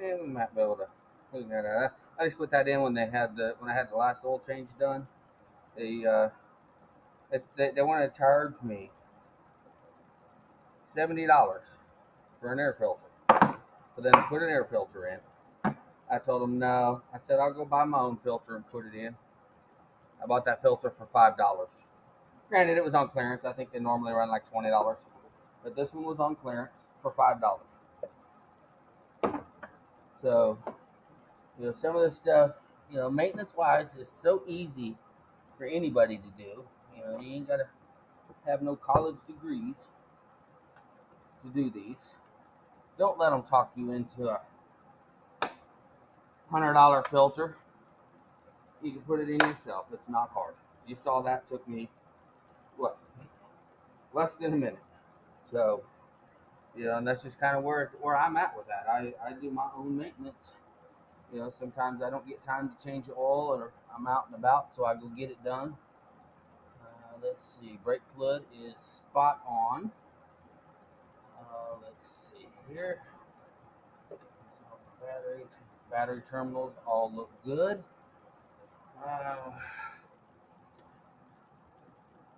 Yeah, we might be able to clean that out. I just put that in when I had the last oil change done. They they wanted to charge me $70 for an air filter, but then to put an air filter in. I told them no. I said I'll go buy my own filter and put it in. I bought that filter for $5. Granted, it was on clearance. I think they normally run like $20, but this one was on clearance for $5. So some of this stuff, maintenance wise, is so easy for anybody to do. You ain't gotta have no college degrees to do these. Don't let them talk you into a $100 filter. You can put it in yourself. It's not hard. You saw that took me what, less than a minute. So and that's just kind of where I'm at with that. I do my own maintenance. Sometimes I don't get time to change the oil, or I'm out and about, so I go get it done. Let's see. Brake fluid is spot on. Let's see here. Battery terminals all look good.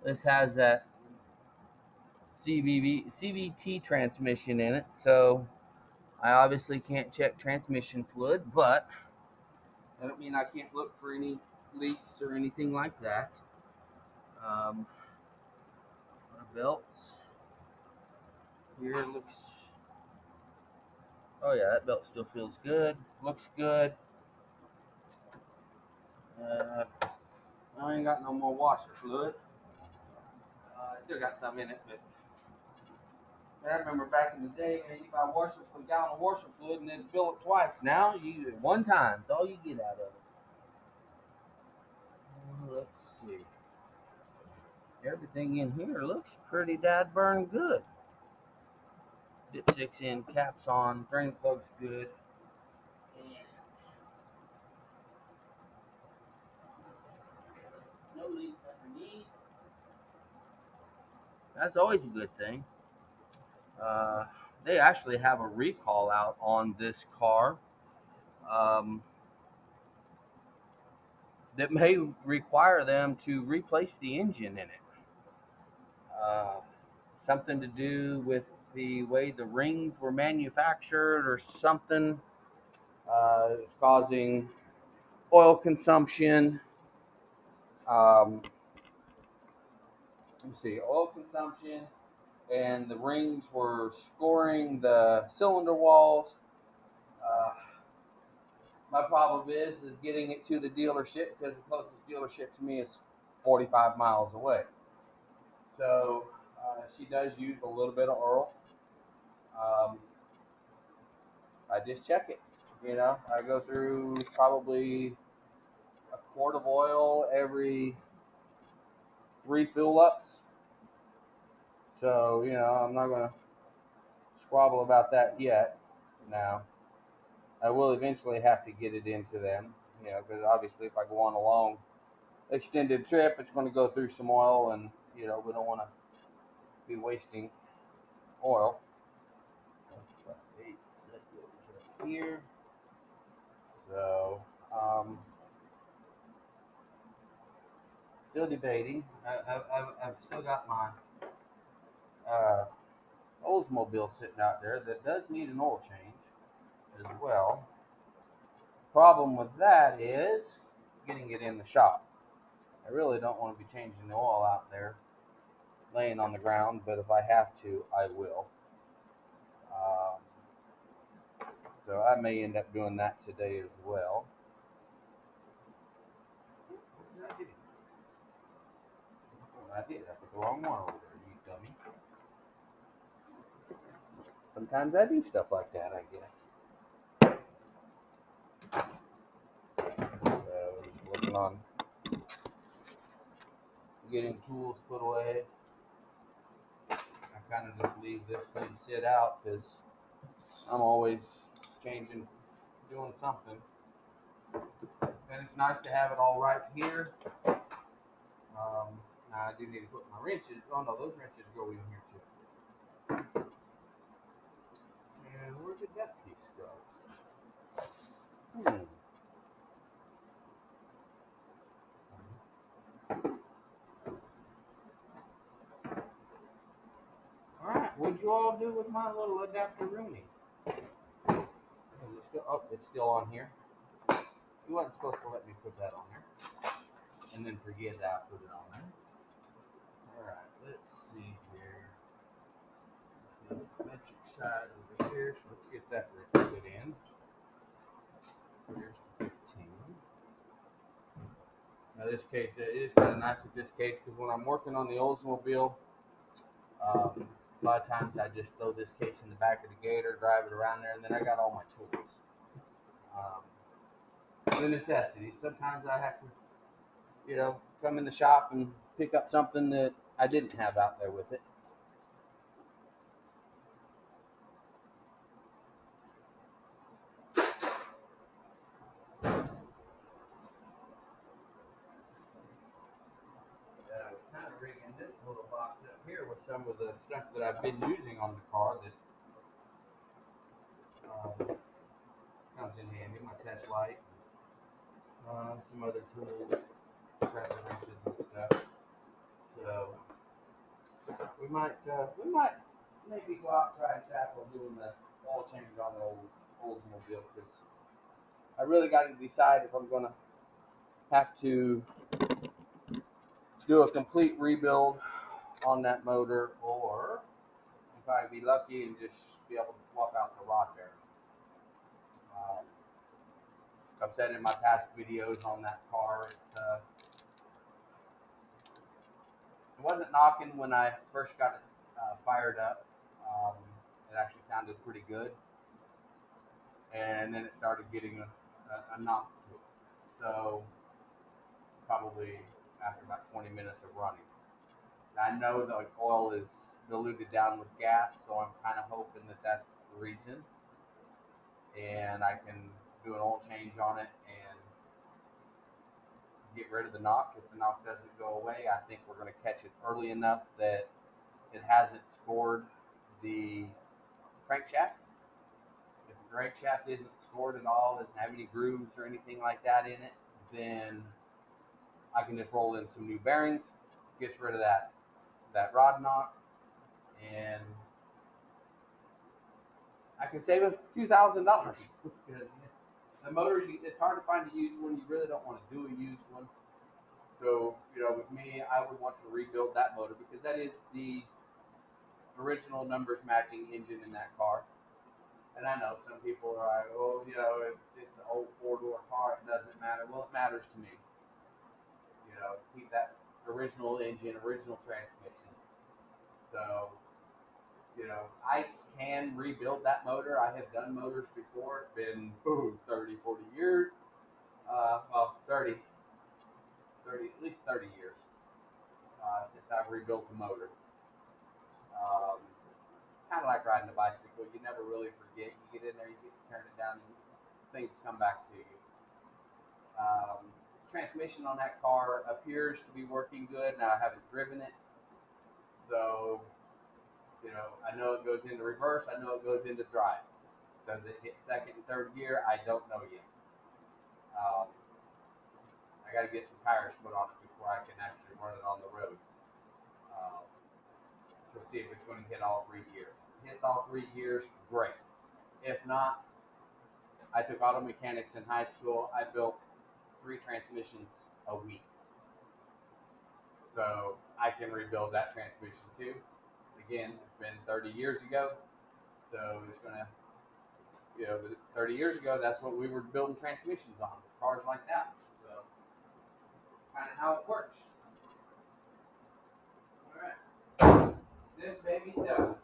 This has that CVT transmission in it, so I obviously can't check transmission fluid, but that don't mean I can't look for any leaks or anything like that. Our belts here looks. Oh yeah, that belt still feels good. Looks good. I ain't got no more washer fluid. I still got some in it, but I remember back in the day, you buy a gallon of washer fluid and then fill it twice. Now you use it one time. That's all you get out of it. Let's see. Everything in here looks pretty dadburn good. Dipsticks in, caps on, drain plug's good. And no leaks underneath. That's always a good thing. They actually have a recall out on this car um, that may require them to replace the engine in it. Uh, Something to do with the way the rings were manufactured or something, causing oil consumption. Um, let's see, oil consumption, and the rings were scoring the cylinder walls. Uh, my problem is getting it to the dealership, because the closest dealership to me is 45 miles away. So she does use a little bit of oil. Um, I just check it. I go through probably a quart of oil every refill ups. So, I'm not going to squabble about that yet. Now, I will eventually have to get it into them, because obviously if I go on a long extended trip, it's going to go through some oil, and, we don't want to be wasting oil. Here. So, still debating. I've still got my Oldsmobile sitting out there that does need an oil change as well. Problem with that is getting it in the shop. I really don't want to be changing the oil out there laying on the ground, but if I have to, I will. So I may end up doing that today as well. What did I do? I did. I put the wrong one over there, you dummy. Sometimes I do stuff like that, I guess. So just working on getting tools put away. I kind of just leave this thing sit out, because I'm always changing, doing something. And it's nice to have it all right here. Now I do need to put my wrenches. Oh no, those wrenches go in here too. And where did that piece go? Alright, what'd you all do with my little adapter roomie? It's still on here. You wasn't supposed to let me put that on there. And then forget that I put it on there. Alright, let's see here. Let's see the metric side over here. So let's get that put in. Here's 15. Now this case, it is kind of nice with this case because when I'm working on the Oldsmobile, a lot of times I just throw this case in the back of the Gator, drive it around there, and then I got all my tools. The necessities. Sometimes I have to, come in the shop and pick up something that I didn't have out there with it. Kind of rigging this little box up here with some of the stuff that I've been using on the car that comes in handy. My test light, some other tools, pressure wrenches and stuff. So we might maybe go out and try and tackle doing the oil change on the Oldsmobile because I really got to decide if I'm going to have to do a complete rebuild on that motor or if I'd be lucky and just be able to swap out the rod bearings. I've said in my past videos on that car, it wasn't knocking when I first got it fired up. It actually sounded pretty good. And then it started getting a knock to it. So probably after about 20 minutes of running. I know the oil is diluted down with gas, so I'm kind of hoping that that's the reason. And I can do an oil change on it and get rid of the knock. If the knock doesn't go away, I think we're going to catch it early enough that it hasn't scored the crankshaft. If the crankshaft isn't scored at all, doesn't have any grooves or anything like that in it, then I can just roll in some new bearings, gets rid of that rod knock, and I can save a few $1,000 because the motor, it's hard to find a used one. You really don't want to do a used one. So, with me, I would want to rebuild that motor because that is the original numbers matching engine in that car. And I know some people are like, oh, it's just an old four-door car. It doesn't matter. Well, it matters to me. Keep that original engine, original transmission. So, I can rebuild that motor. I have done motors before. It's been 30, 40 years. 30, at least 30 years since I've rebuilt the motor. Kind of like riding a bicycle. You never really forget. You get in there, you get to turn it down, and things come back to you. Transmission on that car appears to be working good. Now, I haven't driven it. So, I know it goes into reverse. I know it goes into drive. Does it hit second and third gear? I don't know yet. I got to get some tires put on it before I can actually run it on the road. To see if it's going to hit all 3 gears. If it hits all 3 gears, great. If not, I took auto mechanics in high school. I built 3 transmissions a week. So I can rebuild that transmission too. Again, it's been 30 years ago. So it's going to, 30 years ago, that's what we were building transmissions on. Cars like that. So kind of how it works. Alright. This baby's done.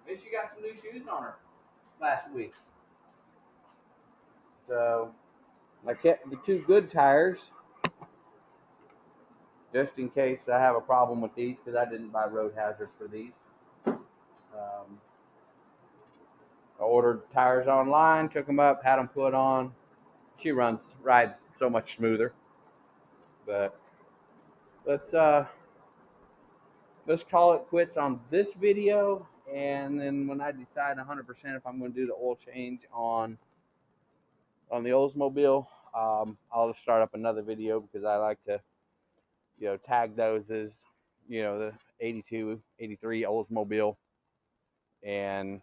Bitch, you got some new shoes on her last week. So I kept the 2 good tires just in case I have a problem with these because I didn't buy road hazards for these. I ordered tires online, took them up, had them put on. She rides so much smoother. But let's call it quits on this video, and then when I decide 100% if I'm going to do the oil change on on the Oldsmobile. I'll just start up another video because I like to, tag those as, the 82, 83 Oldsmobile, and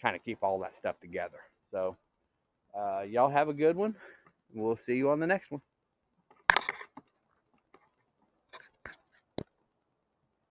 kind of keep all that stuff together. So y'all have a good one. We'll see you on the next one.